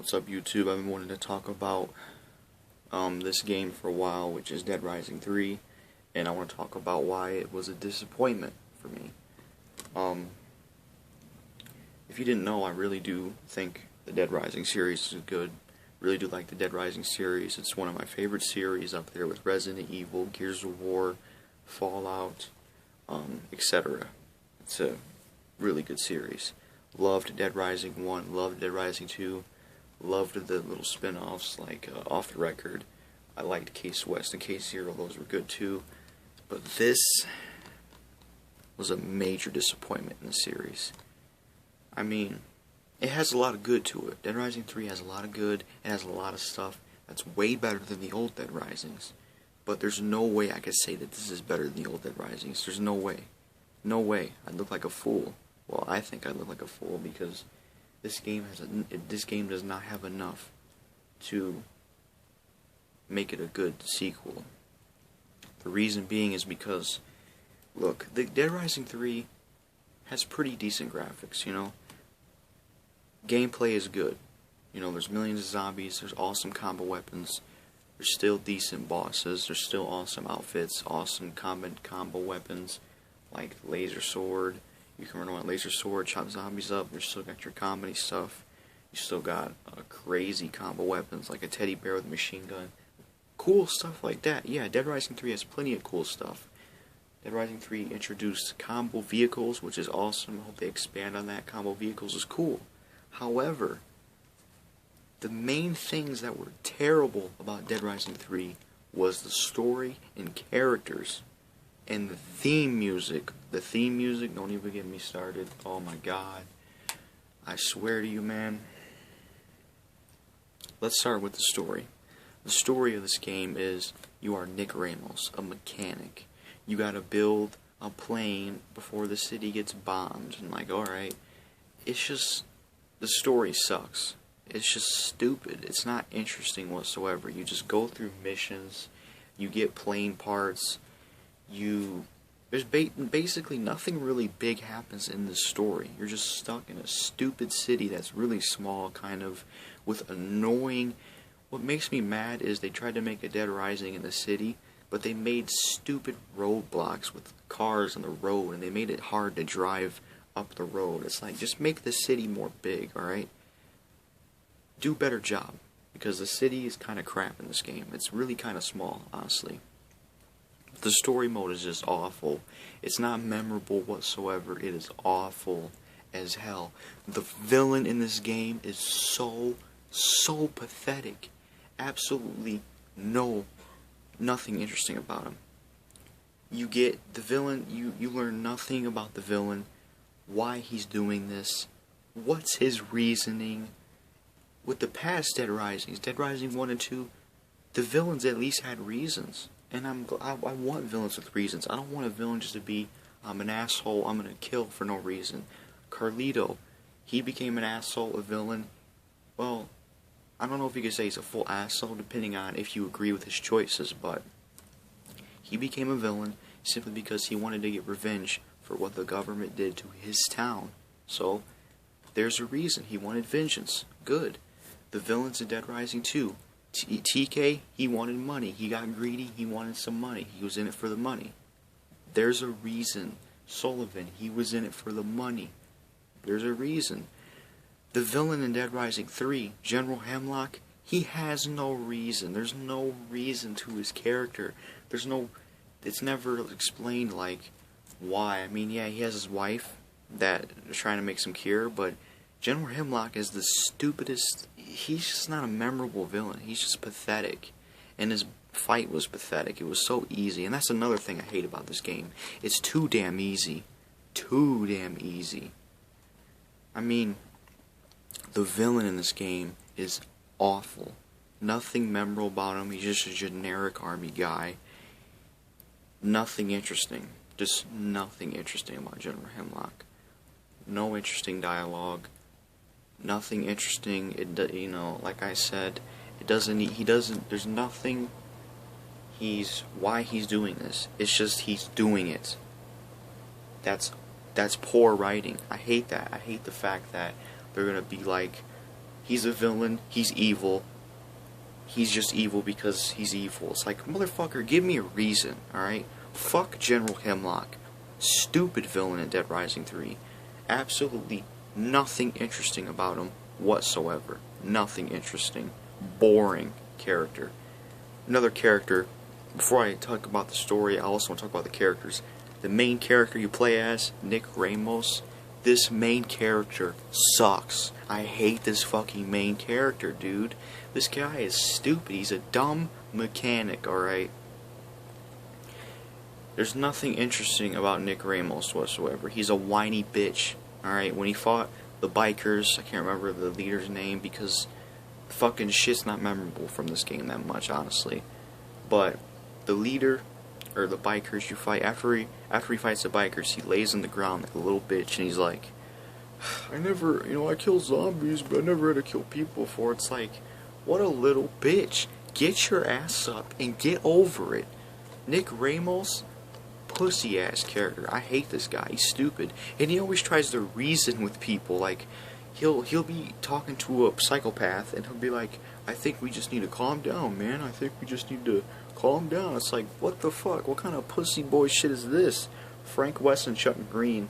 What's up, YouTube? I've been wanting to talk about this game for a while, which is Dead Rising 3, and I want to talk about why it was a disappointment for me. If you didn't know, I really do think the Dead Rising series is good. Really do like the Dead Rising series. It's one of my favorite series, up there with Resident Evil, Gears of War, Fallout, etc. It's a really good series. Loved Dead Rising 1, loved Dead Rising 2, loved the little spin-offs like Off the Record. I liked Case West and Case Zero, those were good too. But this was a major disappointment in the series. I mean, it has a lot of good to it. Dead Rising 3 has a lot of good, it has a lot of stuff that's way better than the old Dead Risings. But there's no way I could say that this is better than the old Dead Risings. There's no way. No way. I'd look like a fool. Well, I think I look like a fool because this game does not have enough to make it a good sequel. The reason being is because, look, the Dead Rising 3 has pretty decent graphics, you know. Gameplay is good. You know, there's millions of zombies, there's awesome combo weapons, there's still decent bosses, there's still awesome outfits, awesome combo weapons, like laser sword. You can run around laser sword, chop zombies up. You still got your comedy stuff. You still got crazy combo weapons like a teddy bear with a machine gun. Cool stuff like that. Yeah, Dead Rising 3 has plenty of cool stuff. Dead Rising 3 introduced combo vehicles, which is awesome. I hope they expand on that. Combo vehicles is cool. However, the main things that were terrible about Dead Rising 3 was the story and characters. And the theme music, don't even get me started. Oh my god. I swear to you, man. Let's start with the story. The story of this game is you are Nick Ramos, a mechanic. You gotta build a plane before the city gets bombed. And like, alright. It's just, the story sucks. It's just stupid. It's not interesting whatsoever. You just go through missions. You get plane parts. There's basically nothing really big happens in this story. You're just stuck in a stupid city that's really small, kind of, with annoying... What makes me mad is they tried to make a Dead Rising in the city, but they made stupid roadblocks with cars on the road, and they made it hard to drive up the road. It's like, just make the city more big, alright? Do a better job, because the city is kind of crap in this game. It's really kind of small, honestly. The story mode is just awful. It's not memorable whatsoever. It is awful as hell. The villain in this game is so pathetic. Absolutely nothing interesting about him. You get the villain, you learn nothing about the villain, why he's doing this, what's his reasoning. With the past Dead Risings, Dead Rising 1 and 2, the villains at least had reasons. And I want villains with reasons. I don't want a villain just to be, I'm an asshole, I'm gonna kill for no reason. Carlito, he became an asshole, a villain. Well, I don't know if you could say he's a full asshole, depending on if you agree with his choices, but he became a villain simply because he wanted to get revenge for what the government did to his town. So, there's a reason. He wanted vengeance. Good. The villains in Dead Rising 2. TK, he wanted money. He got greedy. He wanted some money. He was in it for the money. There's a reason. Sullivan, he was in it for the money. There's a reason. The villain in Dead Rising 3, General Hemlock, he has no reason. There's no reason to his character. It's never explained, like, why. I mean, yeah, he has his wife that is trying to make some cure, but General Hemlock is the stupidest. He's just not a memorable villain. He's just pathetic. And his fight was pathetic. It was so easy. And that's another thing I hate about this game. It's too damn easy. Too damn easy. I mean, the villain in this game is awful. Nothing memorable about him. He's just a generic army guy. Nothing interesting. Just nothing interesting about General Hemlock. No interesting dialogue. Nothing interesting. You know, like I said, there's nothing. Why he's doing this. It's just he's doing it. That's poor writing. I hate that. I hate the fact that they're gonna be like, He's a villain. He's evil. He's just evil because he's evil. It's like, motherfucker, give me a reason, alright? Fuck General Hemlock. Stupid villain in Dead Rising 3. Absolutely nothing interesting about him whatsoever. Nothing interesting. Boring character. Another character, before I talk about the story, I also want to talk about the characters. The main character you play as, Nick Ramos, this main character sucks. I hate this fucking main character, dude. This guy is stupid. He's a dumb mechanic, alright? There's nothing interesting about Nick Ramos whatsoever. He's a whiny bitch, alright? When he fought the bikers, I can't remember the leader's name because fucking shit's not memorable from this game that much, honestly. But the leader, or the bikers you fight, after he fights the bikers, he lays on the ground like a little bitch, and he's like, I never, I kill zombies, but I never had to kill people before. It's like, what a little bitch. Get your ass up and get over it. Nick Ramos, pussy ass character. I hate this guy. He's stupid, and he always tries to reason with people. Like, he'll be talking to a psychopath, and he'll be like, I think we just need to calm down, man. I think we just need to calm down. It's like, what the fuck? What kind of pussy boy shit is this? Frank West and Chuck Green,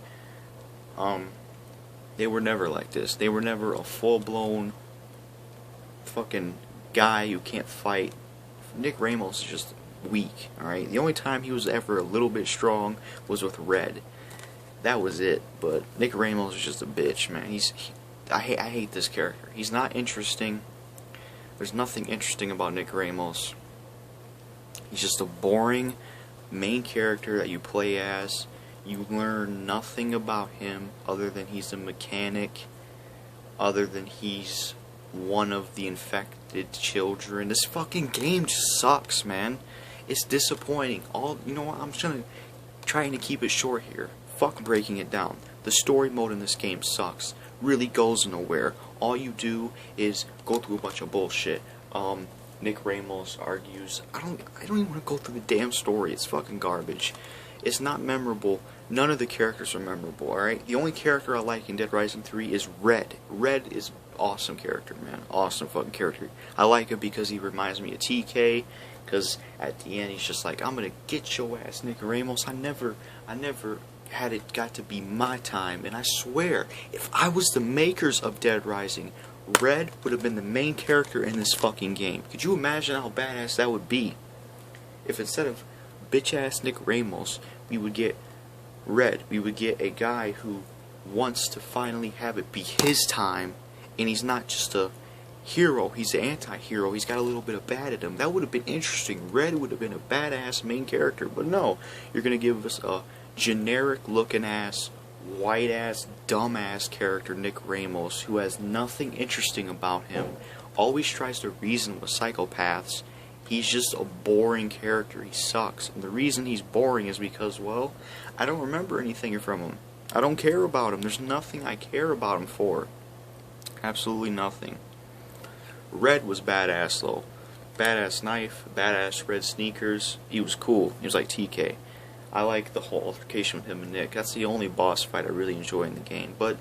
they were never like this. They were never a full-blown fucking guy who can't fight. Nick Ramos is just weak, alright? The only time he was ever a little bit strong was with Red. That was it. But Nick Ramos is just a bitch, man. I hate this character. He's not interesting. There's nothing interesting about Nick Ramos. He's just a boring main character that you play as. You learn nothing about him other than he's a mechanic, other than he's one of the infected children. This fucking game just sucks, man. It's disappointing. You know what? I'm just trying to keep it short here. Fuck breaking it down. The story mode in this game sucks. Really goes nowhere. All you do is go through a bunch of bullshit. Nick Ramos argues. I don't even want to go through the damn story. It's fucking garbage. It's not memorable. None of the characters are memorable, alright? The only character I like in Dead Rising 3 is Red. Red is awesome character, man. Awesome fucking character. I like him because he reminds me of TK. Because at the end he's just like, I'm gonna get your ass, Nick Ramos. I never had it got to be my time. And I swear, if I was the makers of Dead Rising, Red would have been the main character in this fucking game. Could you imagine how badass that would be? If instead of bitch-ass Nick Ramos, we would get Red. We would get a guy who wants to finally have it be his time, and he's not just a hero, he's an anti-hero. He's got a little bit of bad in him. That would have been interesting. Red would have been a badass main character, but no. You're going to give us a generic-looking ass, white-ass, dumb-ass character, Nick Ramos, who has nothing interesting about him, always tries to reason with psychopaths. He's just a boring character. He sucks. And the reason he's boring is because, well, I don't remember anything from him. I don't care about him. There's nothing I care about him for. Absolutely nothing. Red was badass, though. Badass knife, badass red sneakers. He was cool. He was like TK. I like the whole altercation with him and Nick. That's the only boss fight I really enjoy in the game. But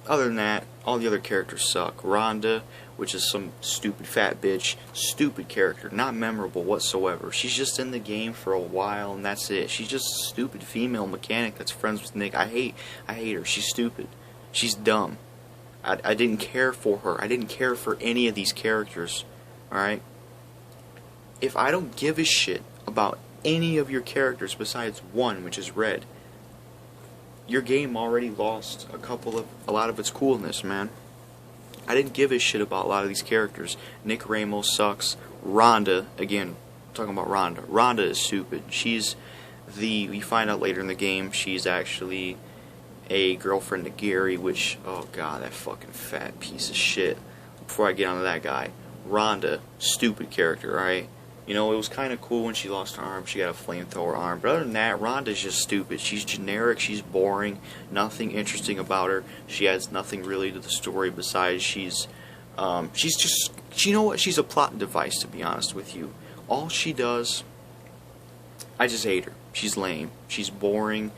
other than that, all the other characters suck. Rhonda, which is some stupid fat bitch, stupid character, not memorable whatsoever. She's just in the game for a while and that's it. She's just a stupid female mechanic that's friends with Nick. I hate her. She's stupid. She's dumb. I didn't care for her. I didn't care for any of these characters. Alright? If I don't give a shit about any of your characters besides one, which is Red, your game already lost a lot of its coolness, man. I didn't give a shit about a lot of these characters. Nick Ramos sucks. Rhonda, again, talking about Rhonda. Rhonda is stupid. We find out later in the game, she's actually a girlfriend to Gary, which, oh god, that fucking fat piece of shit. Before I get onto that guy, Rhonda, stupid character, alright? You know, it was kind of cool when she lost her arm, she got a flamethrower arm, but other than that, Rhonda's just stupid. She's generic, she's boring, nothing interesting about her. She adds nothing really to the story besides she's just, you know what, she's a plot device, to be honest with you. All she does, I just hate her. She's lame, she's boring,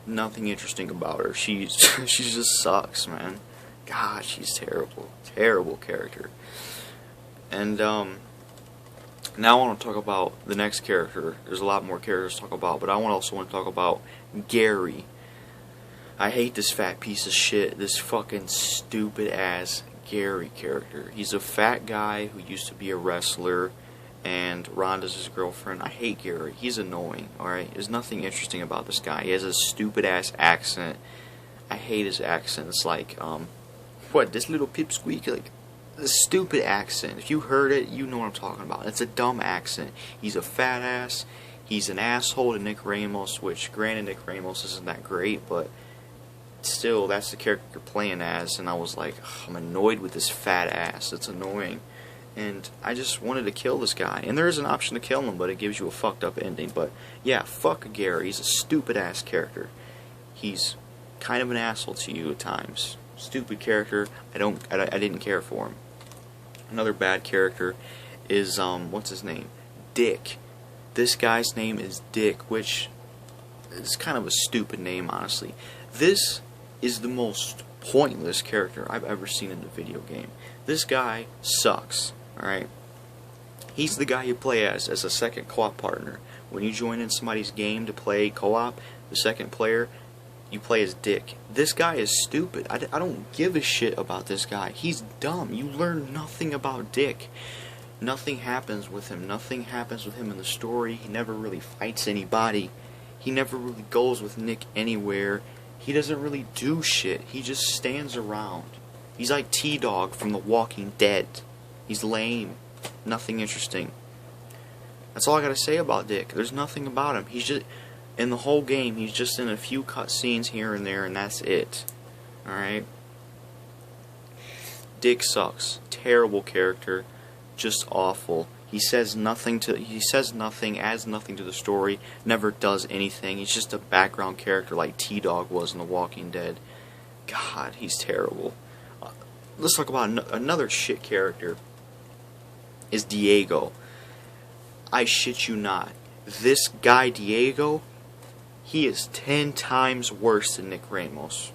nothing interesting about her. She just sucks, man. gosh, he's terrible. Terrible character. And, now I want to talk about the next character. There's a lot more characters to talk about, but I also want to talk about Gary. I hate this fat piece of shit, this fucking stupid ass Gary character. He's a fat guy who used to be a wrestler, and Rhonda's his girlfriend. I hate Gary. He's annoying, alright? There's nothing interesting about this guy. He has a stupid ass accent. I hate his accent. It's like, what, this little pipsqueak, like, a stupid accent. If you heard it, you know what I'm talking about. It's a dumb accent. He's a fat ass. He's an asshole to Nick Ramos, which, granted, Nick Ramos isn't that great, but still, that's the character you're playing as, and I was like, I'm annoyed with this fat ass. It's annoying. And I just wanted to kill this guy. And there is an option to kill him, but it gives you a fucked up ending. But, yeah, fuck Gary. He's a stupid ass character. He's kind of an asshole to you at times. Stupid character. I didn't care for him. Another bad character is, what's his name? Dick. This guy's name is Dick, which is kind of a stupid name, honestly. This is the most pointless character I've ever seen in a video game. This guy sucks, alright? He's the guy you play as a second co-op partner. When you join in somebody's game to play co-op, the second player, you play as Dick. This guy is stupid. I don't give a shit about this guy. He's dumb. You learn nothing about Dick. Nothing happens with him. Nothing happens with him in the story. He never really fights anybody. He never really goes with Nick anywhere. He doesn't really do shit. He just stands around. He's like T-Dog from The Walking Dead. He's lame. Nothing interesting. That's all I gotta say about Dick. There's nothing about him. He's just... in the whole game, he's just in a few cutscenes here and there, and that's it. Alright? Dick sucks. Terrible character. Just awful. He says nothing, adds nothing to the story, never does anything. He's just a background character like T-Dog was in The Walking Dead. God, he's terrible. Let's talk about another shit character. Is Diego. I shit you not. This guy, Diego, he is 10 times worse than Nick Ramos.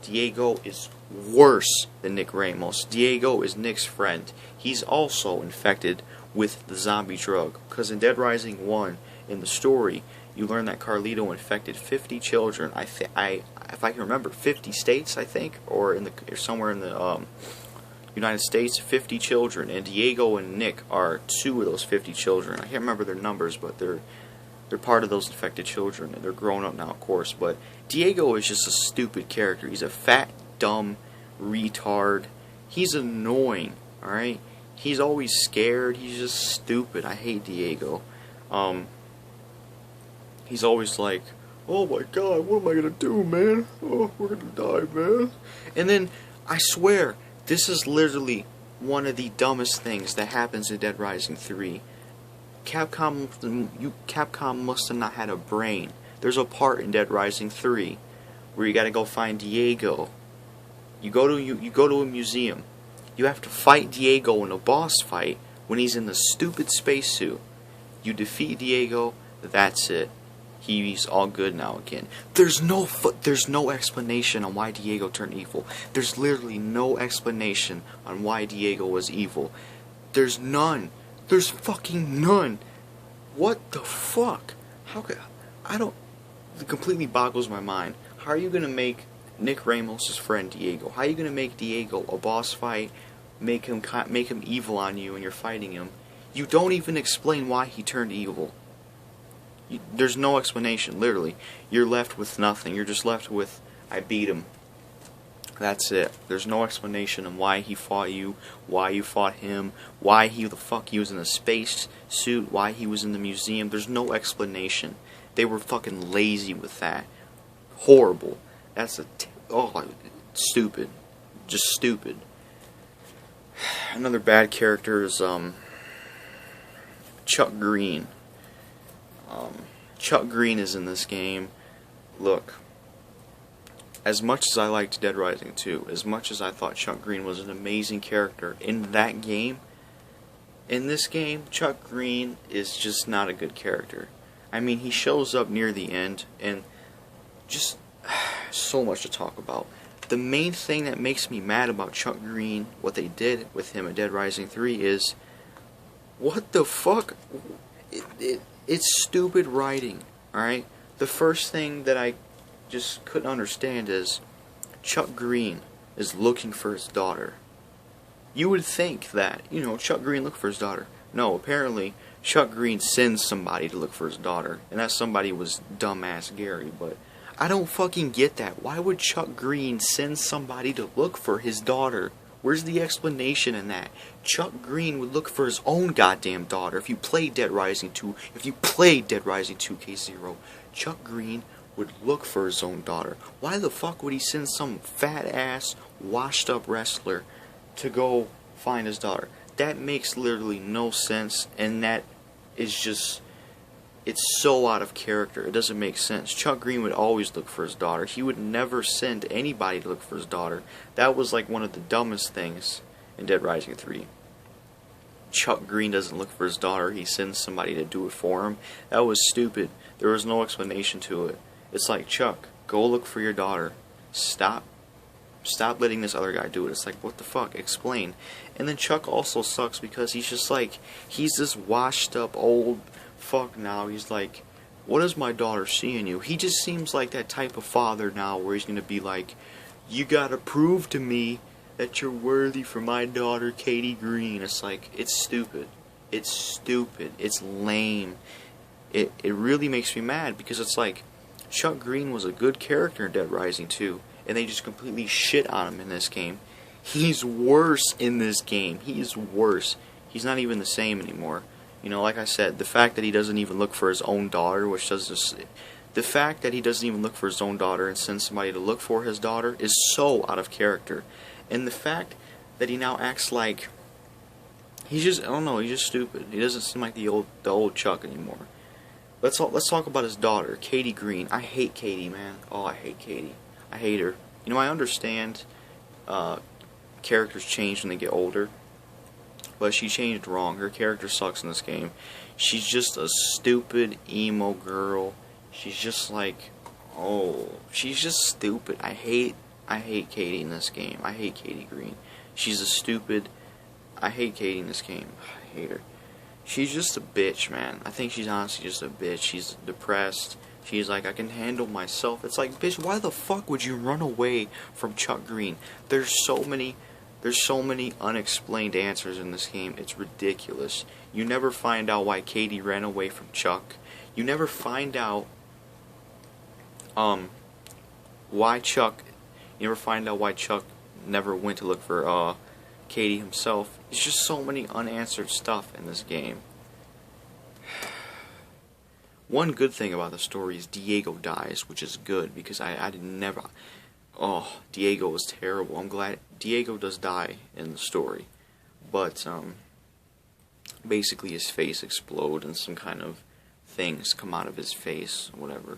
Diego is worse than Nick Ramos. Diego is Nick's friend. He's also infected with the zombie drug. Because in Dead Rising 1, in the story, you learn that Carlito infected 50 children. If I can remember, 50 states, I think, or somewhere in the United States, 50 children. And Diego and Nick are 2 of those 50 children. I can't remember their numbers, but they're part of those infected children, and they're grown up now, of course. But Diego is just a stupid character. He's a fat, dumb retard. He's annoying, alright? He's always scared. He's just stupid. I hate Diego. He's always like, oh my god, what am I gonna do, man? Oh, we're gonna die, man. And then, I swear, this is literally one of the dumbest things that happens in Dead Rising 3. Capcom must have not had a brain. There's a part in Dead Rising 3 where you gotta go find Diego. You go to a museum. You have to fight Diego in a boss fight when he's in the stupid spacesuit. You defeat Diego, that's it. He's all good now again. There's no explanation on why Diego turned evil. There's literally no explanation on why Diego was evil. There's none. There's fucking none. What the fuck? It completely boggles my mind. How are you gonna make Nick Ramos' friend Diego? How are you gonna make Diego a boss fight, make him evil on you and you're fighting him? You don't even explain why he turned evil. There's no explanation, literally. You're left with nothing. You're just left with, I beat him. That's it. There's no explanation on why he fought you, why you fought him, why the fuck he was in a space suit, why he was in the museum. There's no explanation. They were fucking lazy with that. Horrible. That's stupid. Just stupid. Another bad character is Chuck Green. Chuck Green is in this game. Look, as much as I liked Dead Rising 2, as much as I thought Chuck Green was an amazing character in that game, in this game, Chuck Green is just not a good character. I mean, he shows up near the end, and just so much to talk about. the main thing that makes me mad about Chuck Green, what they did with him in Dead Rising 3 is, what the fuck? It's stupid writing, alright? The first thing that I just couldn't understand is, Chuck Green is looking for his daughter. You would think that, you know, Chuck Green looked for his daughter. No, apparently, Chuck Green sends somebody to look for his daughter, and that somebody was dumbass Gary, but I don't fucking get that. Why would Chuck Green send somebody to look for his daughter? Where's the explanation in that? Chuck Green would look for his own goddamn daughter. If you played Dead Rising 2, if you played Dead Rising 2K0, Chuck Green would look for his own daughter. Why the fuck would he send some fat-ass, washed-up wrestler to go find his daughter? That makes literally no sense, and that is just, it's so out of character. It doesn't make sense. Chuck Green would always look for his daughter. He would never send anybody to look for his daughter. That was like one of the dumbest things in Dead Rising 3. Chuck Green doesn't look for his daughter. He sends somebody to do it for him. That was stupid. There was no explanation to it. It's like, Chuck, go look for your daughter. Stop letting this other guy do it. It's like, what the fuck? Explain. And then Chuck also sucks because he's just like, he's this washed up old fuck now. He's like, what is my daughter seeing you? He just seems like that type of father now where he's gonna be like, you gotta prove to me that you're worthy for my daughter Katie Green. It's like, it's stupid. It's stupid. It's lame. It really makes me mad because it's like, Chuck Green was a good character in Dead Rising 2, and they just completely shit on him in this game. He's worse in this game. He's worse. He's not even the same anymore. You know, like I said, the fact that he doesn't even look for his own daughter, which does this, the fact that he doesn't even look for his own daughter and sends somebody to look for his daughter is so out of character. And the fact that he now acts like, he's just, I don't know, he's just stupid. He doesn't seem like the old Chuck anymore. Let's talk about his daughter, Katie Green. I hate Katie, man. Oh, I hate Katie. I hate her. You know, I understand characters change when they get older, but she changed wrong. Her character sucks in this game. She's just a stupid emo girl. She's just like, oh, she's just stupid. I hate Katie in this game. I hate Katie Green. She's a stupid. I hate Katie in this game. I hate her. She's just a bitch, man. I think she's honestly just a bitch. She's depressed. She's like, I can handle myself. It's like, bitch, why the fuck would you run away from Chuck Green? There's so many unexplained answers in this game. It's ridiculous. You never find out why Katie ran away from Chuck. You never find out why Chuck never went to look for Katie himself. It's just so many unanswered stuff in this game. One good thing about the story is Diego dies, which is good, because I did never... Oh, Diego was terrible. I'm glad Diego does die in the story. But, basically his face explodes and some kind of things come out of his face, whatever.